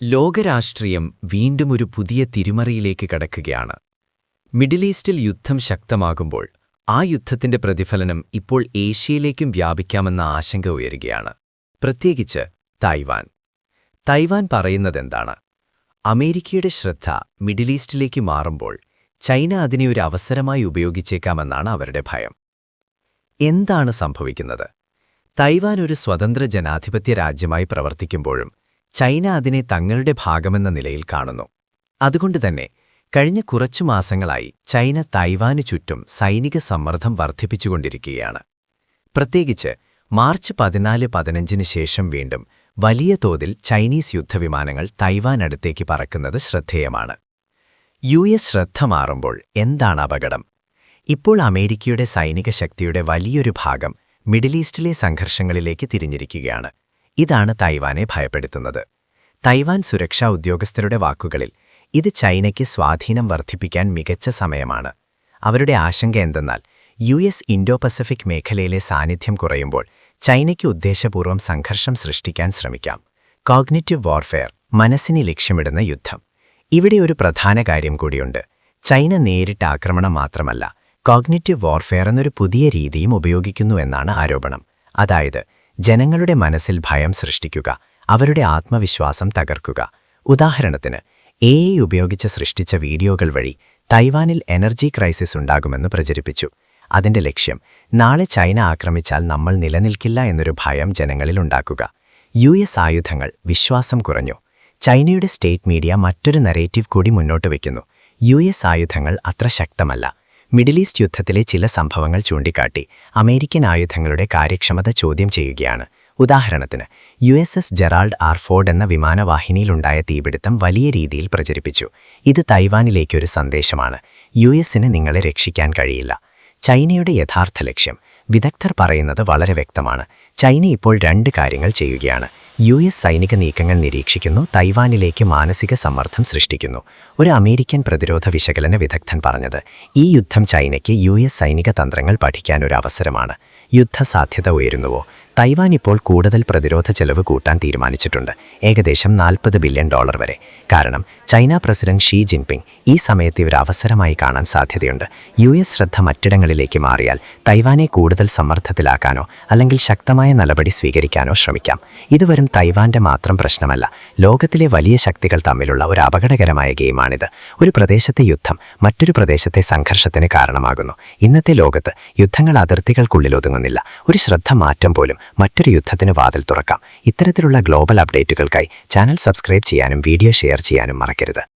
ലോകരാഷ്ട്രീയം വീണ്ടും ഒരു പുതിയ തിരിമറിയിലേക്ക് കടക്കുകയാണ്. മിഡിൽ ഈസ്റ്റിൽ യുദ്ധം ശക്തമാകുമ്പോൾ ആ യുദ്ധത്തിന്റെ പ്രതിഫലനം ഇപ്പോൾ ഏഷ്യയിലേക്കും വ്യാപിക്കാമെന്ന ആശങ്ക ഉയരുകയാണ്. പ്രത്യേകിച്ച് തായ്വാൻ. തായ്വാൻ പറയുന്നതെന്താണ്? അമേരിക്കയുടെ ശ്രദ്ധ മിഡിൽ ഈസ്റ്റിലേക്ക് മാറുമ്പോൾ ചൈന അതിനെ ഒരു അവസരമായി ഉപയോഗിച്ചേക്കാമെന്നാണ് അവരുടെ ഭയം. എന്താണ് സംഭവിക്കുന്നത്? തായ്വാൻ ഒരു സ്വതന്ത്ര ജനാധിപത്യ രാജ്യമായി പ്രവർത്തിക്കുമ്പോഴും ചൈന അതിനെ തങ്ങളുടെ ഭാഗമെന്ന നിലയിൽ കാണുന്നു. അതുകൊണ്ടുതന്നെ കഴിഞ്ഞ കുറച്ചു മാസങ്ങളായി ചൈന തായ്വാനു ചുറ്റും സൈനിക സമ്മർദ്ദം വർദ്ധിപ്പിച്ചുകൊണ്ടിരിക്കുകയാണ്. പ്രത്യേകിച്ച് മാർച്ച് 14-15 ശേഷം വീണ്ടും വലിയ തോതിൽ ചൈനീസ് യുദ്ധവിമാനങ്ങൾ തായ്വാൻ അടുത്തേക്ക് പറക്കുന്നത് ശ്രദ്ധേയമാണ്. US ശ്രദ്ധ മാറുമ്പോൾ എന്താണ് അപകടം? ഇപ്പോൾ അമേരിക്കയുടെ സൈനിക ശക്തിയുടെ വലിയൊരു ഭാഗം മിഡിൽ ഈസ്റ്റിലെ സംഘർഷങ്ങളിലേക്ക് തിരിഞ്ഞിരിക്കുകയാണ്. ഇതാണ് തായ്വാനെ ഭയപ്പെടുത്തുന്നത്. തായ്വാൻ സുരക്ഷാ ഉദ്യോഗസ്ഥരുടെ വാക്കുകളിൽ ഇത് ചൈനയ്ക്ക് സ്വാധീനം വർദ്ധിപ്പിക്കാൻ മികച്ച സമയമാണ്. അവരുടെ ആശങ്ക എന്തെന്നാൽ US ഇൻഡോ പസഫിക് മേഖലയിലെ സാന്നിധ്യം കുറയുമ്പോൾ ചൈനയ്ക്ക് ഉദ്ദേശപൂർവ്വം സംഘർഷം സൃഷ്ടിക്കാൻ ശ്രമിക്കാം. കോഗ്നിറ്റീവ് വാർഫെയർ, മനസ്സിനെ ലക്ഷ്യമിടുന്ന യുദ്ധം. ഇവിടെ ഒരു പ്രധാന കാര്യം കൂടിയുണ്ട്. ചൈന നേരിട്ട് ആക്രമണം മാത്രമല്ല, കോഗ്നിറ്റീവ് വാർഫെയർ എന്നൊരു പുതിയ രീതിയും ഉപയോഗിക്കുന്നു എന്നാണ് ആരോപണം. അതായത് ജനങ്ങളുടെ മനസ്സിൽ ഭയം സൃഷ്ടിക്കുക, അവരുടെ ആത്മവിശ്വാസം തകർക്കുക. ഉദാഹരണത്തിന് AI ഉപയോഗിച്ച് സൃഷ്ടിച്ച വീഡിയോകൾ വഴി തൈവാനിൽ എനർജി ക്രൈസിസ് ഉണ്ടാകുമെന്ന് പ്രചരിപ്പിച്ചു. അതിന്റെ ലക്ഷ്യം നാളെ ചൈന ആക്രമിച്ചാൽ നമ്മൾ നിലനിൽക്കില്ല എന്നൊരു ഭയം ജനങ്ങളിൽ ഉണ്ടാക്കുക. US ആയുധങ്ങൾ വിശ്വാസം കുറഞ്ഞു. ചൈനയുടെ സ്റ്റേറ്റ് മീഡിയ മറ്റൊരു നരേറ്റീവ് കൂടി മുന്നോട്ട് വയ്ക്കുന്നു. US ആയുധങ്ങൾ അത്ര ശക്തമല്ല. മിഡിൽ ഈസ്റ്റ് യുദ്ധത്തിലെ ചില സംഭവങ്ങൾ ചൂണ്ടിക്കാട്ടി അമേരിക്കൻ ആയുധങ്ങളുടെ കാര്യക്ഷമത ചോദ്യം ചെയ്യുകയാണ്. ഉദാഹരണത്തിന് USS ജെറാൾഡ് ആർ ഫോർഡ് എന്ന വിമാനവാഹിനിയിലുണ്ടായ തീപിടുത്തം വലിയ രീതിയിൽ പ്രചരിപ്പിച്ചു. ഇത് തൈവാനിലേക്കൊരു സന്ദേശമാണ്. USന് നിങ്ങളെ രക്ഷിക്കാൻ കഴിയില്ല. ചൈനയുടെ യഥാർത്ഥ ലക്ഷ്യം വിദഗ്ധർ പറയുന്നത് വളരെ വ്യക്തമാണ്. ചൈന ഇപ്പോൾ 2 കാര്യങ്ങൾ ചെയ്യുകയാണ്. US സൈനിക നീക്കങ്ങൾ നിരീക്ഷിക്കുന്നു, തൈവാനിലേക്ക് മാനസിക സമ്മർദ്ദം സൃഷ്ടിക്കുന്നു. ഒരു അമേരിക്കൻ പ്രതിരോധ വിശകലന വിദഗ്ധൻ പറഞ്ഞത് ഈ യുദ്ധം ചൈനയ്ക്ക് US സൈനിക തന്ത്രങ്ങൾ പഠിക്കാനൊരു അവസരമാണ്. യുദ്ധസാധ്യത ഉയരുന്നുവോ? തൈവാൻ ഇപ്പോൾ കൂടുതൽ പ്രതിരോധ ചെലവ് കൂട്ടാൻ തീരുമാനിച്ചിട്ടുണ്ട്, ഏകദേശം $40 ബില്യൺ വരെ. കാരണം ചൈന പ്രസിഡന്റ് ഷീ ജിൻപിങ് ഈ സമയത്ത് ഒരു അവസരമായി കാണാൻ സാധ്യതയുണ്ട്. US ശ്രദ്ധ മറ്റിടങ്ങളിലേക്ക് മാറിയാൽ തൈവാനെ കൂടുതൽ സമ്മർദ്ദത്തിലാക്കാനോ അല്ലെങ്കിൽ ശക്തമായ നടപടി സ്വീകരിക്കാനോ ശ്രമിക്കാം. ഇത് വെറും തൈവാന്റെ മാത്രം പ്രശ്നമല്ല, ലോകത്തിലെ വലിയ ശക്തികൾ തമ്മിലുള്ള ഒരു അപകടകരമായ ഗെയിമാണിത്. ഒരു പ്രദേശത്തെ യുദ്ധം മറ്റൊരു പ്രദേശത്തെ സംഘർഷത്തിന് കാരണമാകുന്നു. ഇന്നത്തെ ലോകത്ത് യുദ്ധങ്ങൾ അതിർത്തികൾക്കുള്ളിൽ ഒതുങ്ങുന്നില്ല. ഒരു ശ്രദ്ധ മാറ്റം പോലും മറ്റൊരു യുദ്ധത്തിന് വാതിൽ തുറക്കാം. ഇത്തരത്തിലുള്ള ഗ്ലോബൽ അപ്ഡേറ്റുകൾക്കായി ചാനൽ സബ്സ്ക്രൈബ് ചെയ്യാനും വീഡിയോ ഷെയർ ചെയ്യാനും മറക്കരുത്.